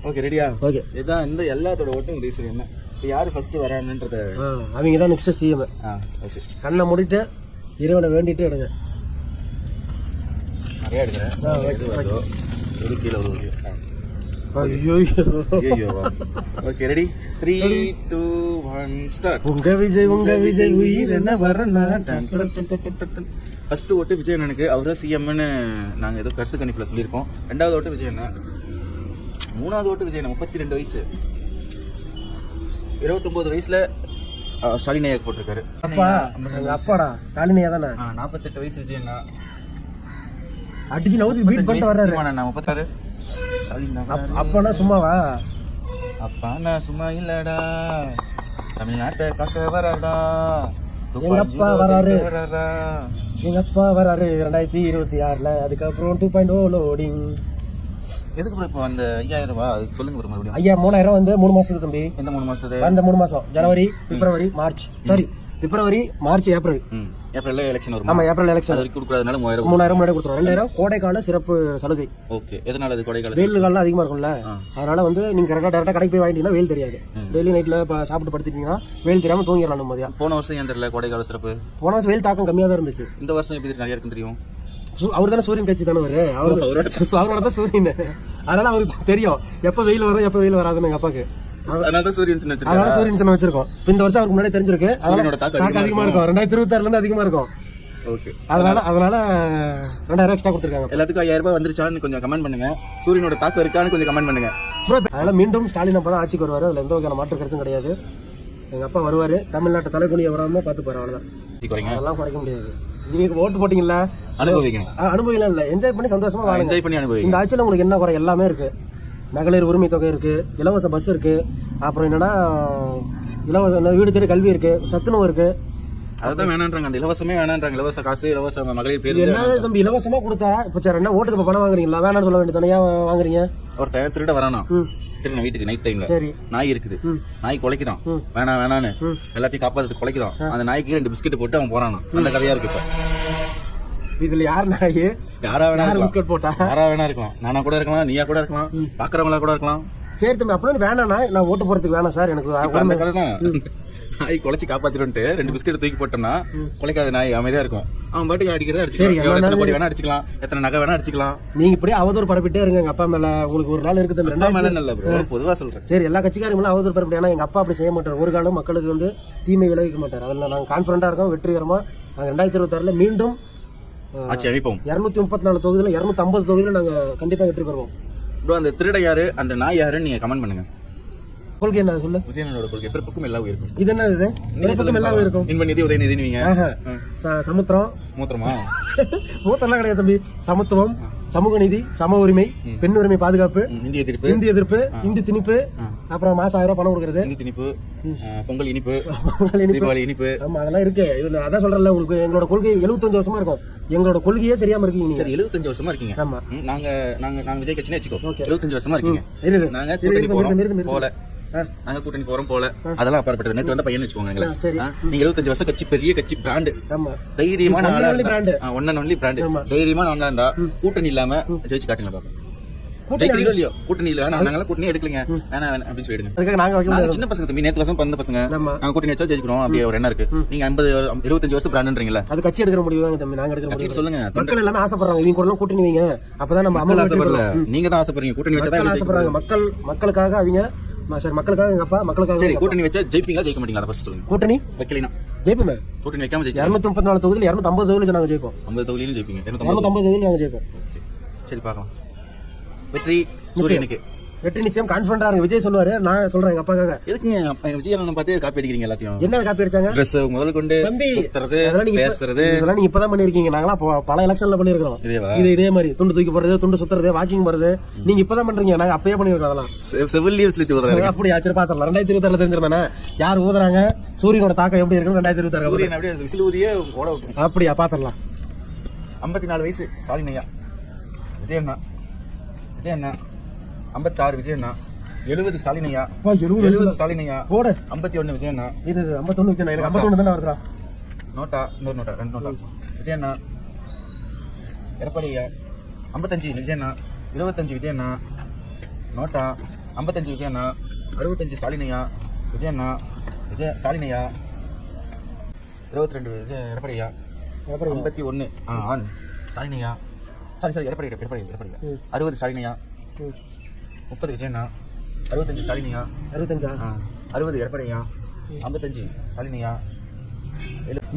ஓகே, ரெடியா? ஓகே, இதான் இந்த எல்லாத்தோட ஓட்டும் உதயசூரியன். இப்போ யாரு ஃபர்ஸ்ட் வராங்கன்றத அவங்க தான் நெக்ஸ்ட் சிஎம். ஓகே, கண்ணை மூடிட்டு இறைவனை வேண்டிட்டு எடுங்க. நிறைய எடுக்கிறேன். ஒரு கீழே ஒரு ஓகே, ரெடி? 3, 2, 1 ஸ்டார்ட். உங்க விஜய் உயிர் என்ன வரனா. ஃபர்ஸ்ட் ஓட்டு விஜய் அண்ணனுக்கு. அவரும் சிஎம்னு நாங்கள் ஏதோ கருத்து கணிப்பில் சொல்லியிருக்கோம். 2வது ஓட்டு விஜய் அண்ணன். 3வது ஓட்டு விஜய் அண்ணன். 32 வயசு. 29 வயசுல ஸ்டாலின் ஐயா போட்டிருக்காரு. அப்பா, அப்பாடா ஸ்டாலின் ஐயா தானே. 48 வயசு விஜய் அண்ணா. அடிச்சு நவுத்தி பீட் பண்ணிட்டு வர்றாரு. 36 ஸ்டாலின். அப்பனா சும்மாவா? அப்பா நான் சும்மா இல்லடா, தமிழ்நாட்டை காக்க வராடா. எங்க அப்பா வராரு. 2026ல. அதுக்கப்புறம் 2.0 லோடிங். எதுக்கு ப்ரோ இப்போ அந்த 5000 ரூபாய் அது சொல்லுங்க ப்ரோ மறுபடியும். ஐயா 3000 வந்து 3 மாசத்துக்கு தம்பி. எந்த 3 மாசத்துக்கு? அந்த 3 மாசம் ஜனவரி, பிப்ரவரி, மார்ச். சாரி, பிப்ரவரி, மார்ச், ஏப்ரல். ஏப்ரல்ல எலெக்ஷன் வரும். ஆமா, ஏப்ரல் எலெக்ஷன். அதுக்கு கொடுக்கறதுனால 3000 முன்னாடி கொடுத்துறோம். 2000 கோடைக்கால சிறப்பு சலுகை. ஓகே, எதனால அது கோடைக்கால? வெயில் காலம் அதிகமா இருக்கும்ல, அதனால வந்து நீங்க கரெக்டா டேரக்டா கடைக்கு போய் வாங்கிட்டீங்கன்னா வெயில் தெரியாது. டெய்லி நைட்ல சாப்பிட்டு படுத்துட்டீங்கன்னா வெயில் தெரியாம தூங்கிடலாம் நிம்மதியா. போன வருஷம் ஏன் தெரியல கோடைக்கால சிறப்பு? போன வருஷம் வெயில் தாக்கம் கம்மியா தான் இருந்துச்சு. இந்த வருஷம் எப்படி நிறைய இருக்குன்னு தெரியும். அவர் தானே சூரியன் கட்சி தானே அவரோட தான் சூரியன். அதனால அவருக்கு தெரியும் எப்ப வெயில் வரும் எப்ப வெயில் வராதுன்னு. எங்க அப்பாக்கு அதனால சூரியன் சின்ன வச்சிருக்கோம். இந்த வருஷம் அவருக்கு முன்னாடி தெரிஞ்சிருக்கு. தாக்கம் அதிகமா இருக்கும். 2026ல இருந்து அதிகமா இருக்கும். ஓகே, அதனால 2000 எக்ஸ்ட்ரா கொடுத்துருக்காங்க. எல்லாத்துக்கும் 5000 ரூபாய் வந்துருச்சான்னு கொஞ்சம் கமெண்ட் பண்ணுங்க. சூரியனோட தாக்கம் இருக்கான்னு கொஞ்சம் கமெண்ட் பண்ணுங்க. அதனால மீண்டும் ஸ்டாலின் அப்பா தான் ஆட்சிக்கு வருவாரு. அதுல எந்த வகையான மாற்று கருத்தும் கிடையாது. எங்க அப்பா வருவாரு. தமிழ்நாட்டு தலைக்குனிய வராம பாத்து போறாரு. அவ்வளவுதான், அதெல்லாம் குறைக்க முடியாது. நீங்க ஓட்டு போட்டீங்கல்ல, அனுபவிக்கலாம் இல்ல, என்ஜாய் பண்ணி சந்தோஷமா வாங்க. என்ஜாய் பண்ணி அனுபவிங்க. இந்த ஆட்சியில உங்களுக்கு என்ன குறை? எல்லாமே இருக்கு. மகளிர் உரிமை தொகை இருக்கு, இலவச பஸ் இருக்கு, அப்புறம் என்னன்னா இலவச வீடு தேடி கல்வி இருக்கு, சத்துணவு இருக்கு. அதான் வேணான்றாங்க. அந்த இலவசமே வேணான்றாங்க. இலவச காசு, இலவச மகளிர் பேர். என்ன தம்பி இலவசமா கொடுத்தா இப்போ சார் என்ன ஓட்டுக்கு பணம் வாங்குறீங்களா? வேணாம்னு சொல்ல வேண்டியது தானே. ஏன் வாங்குறீங்க? ஒருத்தன் திருட வரானா, திருட வீட்டுக்கு நைட் டைம்ல நாய் இருக்குது, நாய் குலைக்குதான், வேணான்னு எல்லாத்தையும் காப்பாத்துக்கு குலைக்குதான். அந்த நாய்க்கு 2 பிஸ்கெட் போட்டு அவன் போறானா. அந்த கதையா இருக்கு இப்ப. இதுல யார் நாய்? யாரா வேணா பிஸ்கெட் போட்டா யாரா வேணா இருக்கலாம். நானா கூட இருக்கலாம், நீயா கூட இருக்கலாம், பாக்குறவங்களா கூட இருக்கலாம். சரி தம்பி, அப்படின்னு வேணாண்ணா, நான் ஓட்டு போறதுக்கு வேணாம் சார் எனக்கு அந்த கதை தான். நாய் குலைச்சி காப்பாத்திட்டு 2 பிஸ்கெட் தூக்கி போட்டோம்னா குலைக்காத நாய் அமைதியா இருக்கும். அவன் பாட்டுக்கு அடிக்கிறத அடிச்சுக்கலாம், வேணா அடிச்சுக்கலாம், எத்தனை நகை வேணா அடிச்சுக்கலாம். நீங்க இப்படியே அவதூறு பரப்பிட்டே இருங்க. எங்க அப்பா மேல உங்களுக்கு ஒரு நாள் இருக்குது. 2 மேல நல்ல பொதுவா சொல்றேன். சரி, எல்லா கட்சிக்காரங்களும் அவதூறு பரப்பிட்டு. ஏன்னா எங்க அப்பா அப்படி செய்ய மாட்டார். ஒரு காலம் மக்களுக்கு வந்து தீமை விளைவிக்க மாட்டார். அதில் நாங்க கான்பிடண்டா இருக்கோம். வெற்றிகரமா நாங்க 2026ல மீண்டும் ஆட்சி அமைப்போம். 234 தொகுதியில 250 தொகுதியில நாங்க கண்டிப்பா வெற்றி பெறுவோம். அந்த திருட யாரு, அந்த நாய் யாருன்னு நீங்க கமெண்ட் பண்ணுங்க. கொள்கை என்ன சொல்லு? விஜயனோட கொள்கை பிறப்புக்கும் எல்லாம் இருக்கும். இது என்ன? இது பிறப்புக்கும் எல்லாம் இருக்கும். இன்ப நிதி உதய நிதி. நீங்க சமுத்திரம் மூத்திரமா மூத்தெல்லாம் கிடையாது தம்பி. சமத்துவம், சமூக நீதி, சம உரிமை, பெண் உரிமை பாதுகாப்பு, இந்தி எதிர்ப்பு, இந்தி திணிப்பு, அப்புறம் மாசம் 1000 ரூபாய் பணம் கொடுக்கறது, இந்தி திணிப்பு, பொங்கல் இனிப்பு, தீபாவளி இனிப்பு. ஆமா, அதெல்லாம் இருக்கு. இது அதான் சொல்றேன்ல, உங்களுக்கு எங்களோட கொள்கை 75 வருஷமா இருக்கும். எங்களோட கொள்கையே தெரியாம இருக்கீங்க நீங்க. 75 வருஷமா இருக்கீங்க. ஆமா. நாங்க விஜய் கட்சினே வச்சுக்கோ. 75 வருஷமா இருக்கீங்க. நாங்க கூட்டணி போறோம் போல அதெல்லாம் அப்பாற்பட்டது. நேற்று வந்த பையன் வச்சுக்கோங்க. நீங்க 75 வருஷம் கட்சி, பெரிய கட்சி, பிராண்டு, தைரியமான ஒன்லி பிராண்டு, தைரியமான ஆளா இருந்தா கூட்டணி இல்லாம ஜெயிச்சு காட்டுங்க பாப்போம். ஜெயிக்கிறீங்களோ இல்லையோ, கூட்டணி இல்ல நாங்களாம் கூட்டணி எடுக்கலங்க வேணாம் அப்படின்னு சொல்லிடுங்க. நாங்க சின்ன பசங்க தம்பி, நேற்று வருஷம் பிறந்த பசங்க, நாங்க கூட்டணி வச்சா ஜெயிக்கிறோம் அப்படியே ஒரு எண்ணம் இருக்கு. நீங்க 75 வருஷம் பிராண்டுன்றீங்களா? அது கட்சி எடுக்கிற முடிவு தான் தம்பி. நாங்க எடுக்கிற முடிவு சொல்லுங்க. மக்கள் எல்லாமே ஆசைப்படுறாங்க இவங்க கூட கூட்டணி வைங்க, அப்பதான் நம்ம அம்மா ஆசைப்படல, நீங்க தான் ஆசைப்படுறீங்க. கூட்டணி வச்சா ஆசைப்படுறாங்க மக்களுக்காக. அவங்க சரி, மக்களுக்காக எங்க அப்பா மக்களுக்காக. சரி, கூட்டணி வச்சா ஜெயிப்பீங்களா ஜெயிக்க மாட்டீங்களா? ஃபர்ஸ்ட் சொல்லுங்க. கூட்டணி வைக்கலைனா ஜெயிப்போமே. கூட்டணி வைக்காம ஜெயிச்சா 234 தொகுதியில் 250 தொகுதியில் நாங்க ஜெயிப்போம். 50 தொகுதியிலும் ஜெயிப்பீங்க. 250 தொகுதியில் நாங்க ஜெயிப்போம். சரி, பார்க்கலாம். வெற்றி சூரியனுக்கு. வெற்றி நிச்சயம். கான்ஃபிடண்டா இருங்க. விஜய் சொல்லுவாரு, நான் சொல்றேன் எங்க அப்பாக்காக. எதுக்குங்க விஜய் அண்ணனை பார்த்து காப்பி அடிக்கிறீங்க எல்லாத்தையும்? என்ன காப்பி அடிச்சாங்க? ட்ரெஸ் முதல்ல கொண்டு சுத்துறது, பேசுறது, இதெல்லாம் நீங்க இப்பதான் பண்ணிருக்கீங்க. நாங்களாம் பல எலெக்ஷன்ல பண்ணிருக்கோம். இதே மாதிரி துண்டு தூக்கி போறது, துண்டு சுத்துறது, வாக்கிங் போறது நீங்க இப்பதான் பண்றீங்க. நாங்க அப்பயே பண்ணிருக்கோம். அதெல்லாம் செவிலியர் வச்சு ஊதுறாங்க. அப்படி ஆச்சரிய பாத்திரலாம். 2026 தெரிஞ்சிருந்தானே யார் ஊதுறாங்க, சூரியனோட தாக்கம் எப்படி இருக்குன்னு 2026 சூரியன் அப்படியே விசில் ஊதியே ஓட வைக்கும். அப்படியா பாத்திரலாம். 54 வயசு ஸ்டாலின் ஐயா. விஜய் அண்ணா 56 விஜய் அண்ணா. 70 ஸ்டாலின் ஐயா. 70 ஸ்டாலின் ஐயா. 51 விஜய் அண்ணா. 51 விஜய் அண்ணா. எனக்கு 51 தானே வருதா? நோட்டா, இன்னொரு நோட்டா, 2 நோட்டா. விஜய் அண்ணா. எடப்பாடி ஐயா. 55 விஜய் அண்ணா. 25 விஜய் அண்ணா. நோட்டா. 55 விஜய் அண்ணா. 65 ஸ்டாலின் ஐயா. விஜய் அண்ணா. ஸ்டாலின் ஐயா. 22 விஜய் எடப்பாடி ஐயா. 51 ஆன் ஸ்டாலின் ஐயா. சாரி எடப்பாடி 60 ஸ்டாலின் ஐயா. 30 விஜய் அண்ணா. 65 ஸ்டாலின் ஐயா. 60 எடப்பாடி ஐயா. 55 ஸ்டாலின் ஐயா.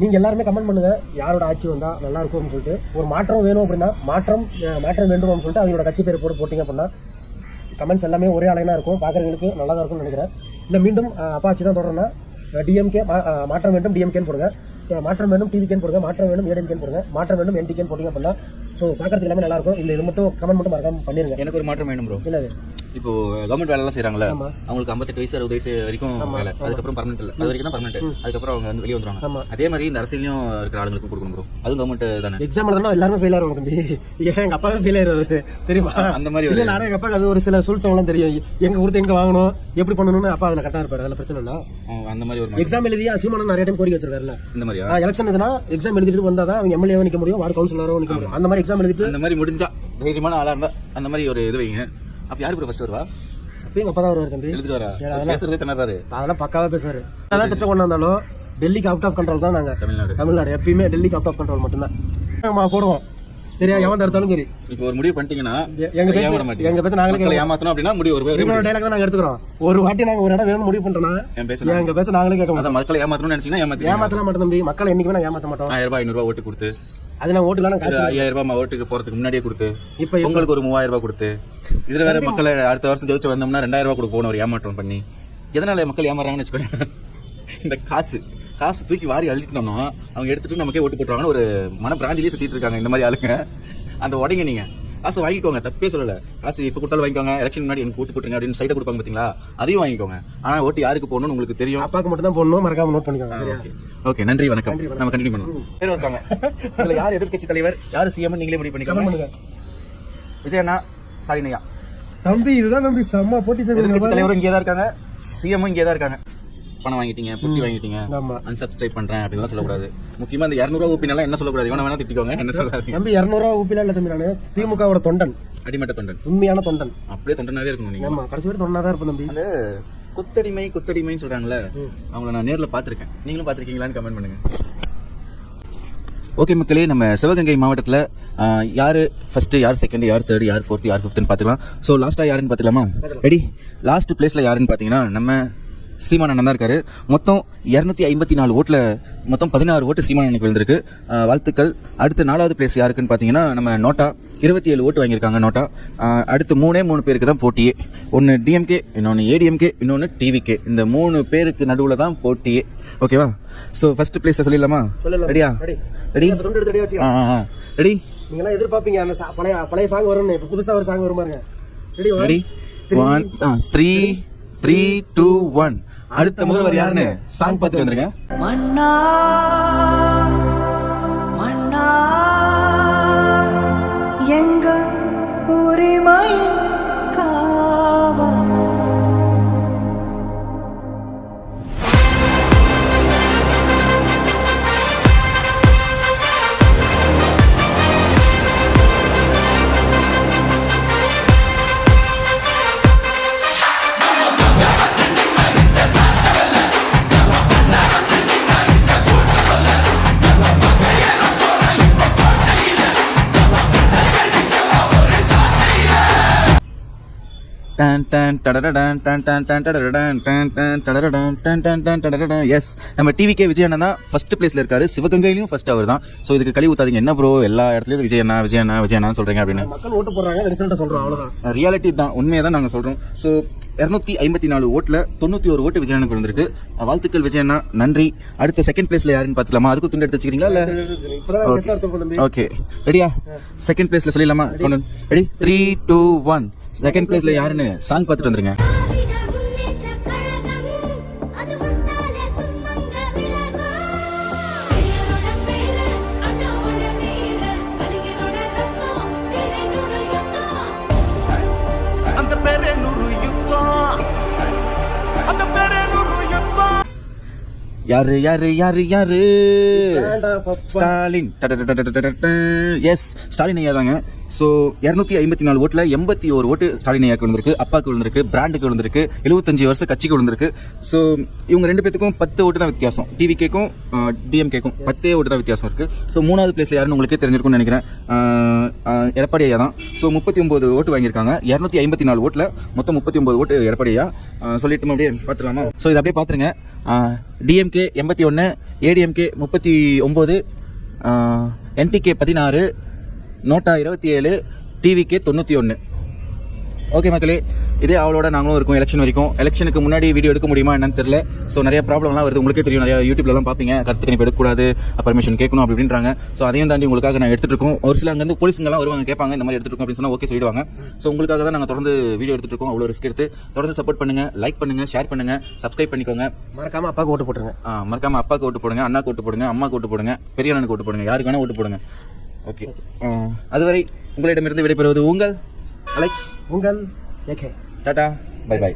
நீங்க எல்லாருமே கமெண்ட் பண்ணுங்க, யாரோட ஆட்சி வந்தா நல்லா இருக்கும்னு சொல்லிட்டு. ஒரு மாற்றம் வேணும் அப்படின்னா மாற்றம் வேண்டும் சொல்லிட்டு அவங்களோட கட்சி பேர் போட்டிங்க அப்படின்னா கமெண்ட்ஸ் எல்லாமே ஒரே அலைனா இருக்கும். பாக்குறவங்களுக்கு நல்லா தான் இருக்கும்னு நினைக்கிறேன். இல்லை மீண்டும் அப்பா ஆட்சி தான் தொடரணும்னா டிஎம்கே மாற்றம் வேண்டும் டிஎம்கேன்னு போடுங்க, மாற்றம் வேண்டும் டிவிகேன்னு போடுங்க, மாற்றம் வேண்டும் ஏடிஎம்கேன்னு போடுங்க, மாற்றம் வேண்டும் என்டிகேன்னு போட்டிங்க அப்படின்னா ஸோ பார்க்கறதுக்கு எல்லாமே நல்லா இருக்கும். இது மட்டும் கமெண்ட் மட்டும் மறக்காம பண்ணிருங்க. எனக்கு ஒரு மாற்றம் வேணும் ப்ரோ. என்னது? இப்போ கவர்மெண்ட் வேலை எல்லாம் செய்யறாங்கல்ல, அவங்களுக்கு 58 வயசு 60 வயசு வரைக்கும் வேலை, அதுக்கப்புறம் பர்மனெண்ட் இல்லை, அது வரைக்கும் தான் பர்மனெண்ட், அதுக்கப்புறம் அவங்க வந்து வெளியே வந்துருவாங்க. அதே மாதிரி இந்த அரசியலையும் இருக்கிற ஆளுங்களுக்கு கொடுக்கணும் ப்ரோ. அதுவும் கவர்மெண்ட் தானே. எக்ஸாம் எழுதுனா எல்லாருமே ஃபெயில் ஆயிருவாங்க தம்பி. எங்க அப்பாவே ஃபெயில் ஆயிருவாரு தெரியுமா? அந்த மாதிரி இல்லை, நானே எங்க அப்பாவுக்கு அது ஒரு சில சூழ்ச்சிலாம் தெரியும். எங்க கொடுத்து எங்க வாங்கணும், எப்படி பண்ணணும்னு அப்பா அதில் கரெக்டாக இருப்பாரு. அதில் பிரச்சனை இல்லை. அந்த மாதிரி ஒரு எக்ஸாம் எழுதி சீமானம் நிறைய டைம் கோரிக்கை வச்சிருக்காருல்ல. இந்த மாதிரி எலெக்ஷன் எதுனா எக்ஸாம் எழுதிட்டு வந்தா தான் அவங்க எம்எல்ஏ நிற்க முடியும், வார்டு கவுன்சிலரோ நிற்க முடியும். அந்த மாதிரி எக்ஸாம் எழுதிட்டு அந்த மாதிரி முடிஞ்சா தைரியமான ஆளா இருந்தா அந்த மாதிரி ஒரு இது வைங்க. அப்ப யாரு ப்ரோ ஃபர்ஸ்ட் வருவா? எங்க அப்பா தான் வருவார் தம்பி. எழுதிட்டு வரா, பேசுறதே திணறாரு. அதெல்லாம் பக்காவா பேசுவாரு. அதான் திட்டம் கொண்டு வந்தாலும் டெல்லிக்கு அவுட் ஆஃப் கண்ட்ரோல் தான். நாங்க தமிழ்நாடு எப்பயுமே டெல்லிக்கு அவுட் ஆஃப் கண்ட்ரோல் மட்டும்தான் போடுவோம். சரியா? எவன் தடுத்தாலும் சரி. இப்போ ஒரு முடிவு பண்ணிட்டீங்கன்னா எங்க பேச நாங்களே ஏமாத்தணும் அப்படின்னா முடிவு ஒரு டைலாக் தான் நாங்க எடுத்துக்கிறோம். ஒரு வாட்டி நாங்க ஒரு இடம் வேணும் முடிவு பண்றோம்னா எங்க பேச நாங்களே கேட்க மாட்டோம். மக்களை ஏமாத்தணும்னு நினைச்சீங்கன்னா ஏமாத்தலாம் மாட்டோம் தம்பி. மக்களை என்னைக்குமே நான் ஏமாத்த மாட்டோம். 1000 ரூபாய் 500 ரூபாய் ஓட்டு கொடுத்து, அது நான் ஓட்டுலாம் 5000 ரூபாய் ஓட்டுக்கு போறதுக்கு முன்னாடியே கொடுத்து, இப்ப உங்களுக்கு ஒரு 3000 ரூபாய் கொடுத்து, இதுல வேற மக்களை அடுத்த வருஷம் ஜெயிச்சு வந்தோம்னா 2000 ரூபாய் கொடுக்க போன ஒரு ஏமாற்றம் பண்ணி, எதனால மக்கள் ஏமாறாங்கன்னு வச்சுக்கோங்க. இந்த காசு தூக்கி வாரி அள்ளிட்டோம்னா அவங்க எடுத்துட்டு நமக்கே ஓட்டு போட்டுருவாங்கன்னு ஒரு மன பிராந்திலேயே சுத்திட்டு இருக்காங்க இந்த மாதிரி ஆளுங்க. அந்த உடைங்க நீங்க காசு வாங்கிக்கோங்க, தப்பே சொல்லல. காசு இப்ப கொடுத்தாலும் வாங்கிக்கோங்க, எலெக்ஷன் முன்னாடி எனக்கு ஓட்டு போட்டுருங்க அப்படின்னு சைட்டை கொடுப்பாங்க பாத்தீங்களா, அதையும் வாங்கிக்கோங்க. ஆனா ஓட்டு யாருக்கு போடணும்னு உங்களுக்கு தெரியும். அப்பாக்கு மட்டும் தான் போடணும், மறக்காம நோட் பண்ணிக்கோங்க. ஓகே, நன்றி, வணக்கம். நம்ம கண்டினியூ பண்ணுவோம். பேர் இருக்காங்க இதுல யார் எதிர்க்கட்சி தலைவர், யார் சிஎம் நீங்களே முடிவு பண்ணிக்கோங்க. விஜய் அண்ணா, ஸ்டாலின் ஐயா. தம்பி இதுதான் தம்பி செம்ம போட்டி. எதிர்க்கட்சி தலைவரும் இங்கே தான் இருக்காங்க, சிஎம்மும் இங்கே தான் இருக்காங்க. பணம் வாங்கிட்டீங்க, புத்தி வாங்கிட்டீங்க, அன்சப்ஸ்கிரைப் பண்றேன் அப்படிலாம் சொல்லக்கூடாது. முக்கியமா இந்த 200 ரூபாய் ஊப்பினால என்ன சொல்லக்கூடாது, வேணா வேணா திட்டிக்கோங்க. என்ன சொல்றாரு தம்பி? 200 ரூபாய் ஊப்பில இல்ல தம்பி, நானு திமுகவோட தொண்டன், அடிமட்ட தொண்டன், உண்மையான தொண்டன். அப்படியே தொண்டனாவே இருக்கணும் நீங்க. ஆமா, கடைசி வரை தொண்டனா தான் இருப்போம் தம்பி. அந்த குத்தடிமைன்னு சொல்றாங்கல்ல, அவங்கள நான் நேர்ல பாத்திருக்கேன். நீங்களும் பாத்திருக்கீங்களான்னு கமெண்ட் பண்ணுங்க. ஓகே மக்களே, நம்ம சிவகங்கை மாவட்டத்தில் யார் ஃபர்ஸ்ட், யார் செகண்ட், யார் தேர்ட், யார் ஃபோர்த், யார் ஃபிஃப்த்னு பார்த்துக்கலாம். ஸோ லாஸ்ட்டாக யாருன்னு பார்த்துக்கலாமா? ரெடி? லாஸ்ட் பிளேஸில் யாருன்னு பார்த்தீங்கன்னா நம்ம சீமான் அண்ணன் தான் இருக்காரு. மொத்தம் 254 ஓட்டில் மொத்தம் 16 ஓட்டு சீமான் அண்ணனுக்கு விழுந்திருக்கு. வாழ்த்துக்கள். அடுத்து 4வது பிளேஸ் யாருக்குன்னு பார்த்தீங்கன்னா நம்ம நோட்டா, 27 ஓட்டு வாங்கியிருக்காங்க நோட்டா. அடுத்து 3 பேருக்கு தான் போட்டியே. ஒன்று டிஎம்கே, இன்னொன்று ஏடிஎம்கே, இன்னொன்று டிவிகே. இந்த 3 பேருக்கு நடுவில் தான் போட்டியே. ஓகேவா? ஸோ ஃபர்ஸ்ட் பிளேஸில் சொல்லிடலாமா? ரெடியா? ரெடி? ரெடி நீங்களாம் எதிர்பார்ப்பீங்க அந்த பழைய பழைய சாங் வரும்னு. இப்போ புதுசா ஒரு சாங் வரும் பாருங்க. ரெடி 1 3 3 2 1. அடுத்த முதல்வர் யாருன்னு சாங் பார்த்து வந்துருங்க. மன்னா மன்னா எங்க உரிமையின் காவல். எஸ், நம்ம டிவிகே விஜய் அண்ணா தான் ஃபர்ஸ்ட் பிளேஸ்ல இருக்காரு. சிவகங்கையிலும் ஃபர்ஸ்ட் அவர் தான். ஸோ இதுக்கு கழி ஊத்தாதீங்க. என்ன ப்ரோ எல்லா இடத்துலயும் விஜய் அண்ணா சொல்றீங்க அப்படின்னு. மக்கள் ஓட்டு போடுறாங்க, ரிசல்ட்டை சொல்றோம், அவ்வளவுதான். ரியாலிட்டி தான், உண்மையை தான் நாங்கள் சொல்றோம். ஸோ 254 ஓட்டுல 91 ஓட்டு விஜய் அண்ணனுக்கு விழுந்திருக்கு. வாழ்த்துக்கள் விஜய் அண்ணா, நன்றி. அடுத்த செகண்ட் பிளேஸ்ல யாருன்னு பார்த்துலாமா? அதுக்கு துண்டு எடுத்து வச்சுக்கிறீங்களா? இல்ல ஓகே, ரெடியா? செகண்ட் பிளேஸ்ல சொல்லிடலாமா? ரெடி 3 2 1. செகண்ட் பிளேஸ்ல யாருன்னு சாங் பார்த்துட்டு வந்துருங்க. யாரு யாரு யாரு யாரு? ஸ்டாலின். எஸ், ஸ்டாலின் ஐயா தாங்க. ஸோ 254 ஓட்டில் 81 ஓட்டு ஸ்டாலின் ஐயாக்கு விழுந்திருக்கு, அப்பாவுக்கு விழுந்திருக்கு, பிராண்டுக்கு விழுந்திருக்கு, 75 வருஷம் கட்சிக்கு விழுந்திருக்கு. ஸோ இவங்க 2 பேத்துக்கும் 10 ஓட்டு தான் வித்தியாசம். டிவிகேக்கும் டிஎம்கேக்கும் 10 ஓட்டு தான் வித்தியாசம் இருக்குது. ஸோ 3வது பிளேஸில் யாருன்னு உங்களுக்கே தெரிஞ்சிருக்கும்னு நினைக்கிறேன். எடப்பாடி ஐயா தான். ஸோ 39 ஓட்டு வாங்கியிருக்காங்க. 254 ஓட்டில் மொத்தம் 39 ஓட்டு எடப்பாடி ஐயா. சொல்லிட்டு அப்படியே பார்த்துலாமா? ஸோ இதை அப்படியே பார்த்துருங்க. DMK 81, ADMK 39, NTK 16, NOTA 27, TVK 91. Okay மக்களே, இதே அவளோட நாங்களும் இருக்கும் எலெக்ஷன் வரைக்கும். எலெக்ஷனுக்கு முன்னாடி வீடியோ எடுக்க முடியுமா என்னன்னு தெரியல. ஸோ நிறைய ப்ராப்ளம்லாம் வருது, உங்களுக்கே தெரியும். நிறைய யூடியூப்லாம் பார்ப்பீங்க, கருத்து கணிப்பு எடுக்கக்கூடாது, பர்மிஷன் கேட்கணும் அப்படின்றாங்க. ஸோ அதையும் தாண்டி உங்களுக்காக நான் எடுத்துட்டு இருக்கோம். ஒரு சில அங்கேருந்து போலீஸுங்கெல்லாம் வருவாங்க, கேட்பாங்க இந்த மாதிரி எடுத்துட்டு இருக்கோம் அப்படின்னு சொன்னால் ஓகே சொல்லிடுவாங்க. ஸோ உங்களுக்காக தான் நாங்கள் தொடர்ந்து வீடியோ எடுத்துட்டு இருக்கோம். அவ்வளோ ரிஸ்க் எடுத்து தொடர்ந்து சப்போர்ட் பண்ணுங்க, லைக் பண்ணுங்க, ஷேர் பண்ணுங்க, சப்ஸ்கிரைப் பண்ணிக்கோங்க. மறக்காம அப்பாவுக்கு ஓட்டு போட்டுருங்க. மறக்காம அப்பாவுக்கு ஓட்டு போடுங்க, அண்ணாக்கு ஓட்டு போடுங்க, அம்மாக்கு ஓட்டு போடுங்க, பெரிய அண்ணனுக்கு ஓட்டு போடுங்க, யாருக்கு வேணா ஓட்டு போடுங்க. ஓகே, அதுவரை உங்களிடமிருந்து விடைபெறுவது உங்கள் அலெக்ஸ், உங்கள் ஏகே. Tata, bye bye.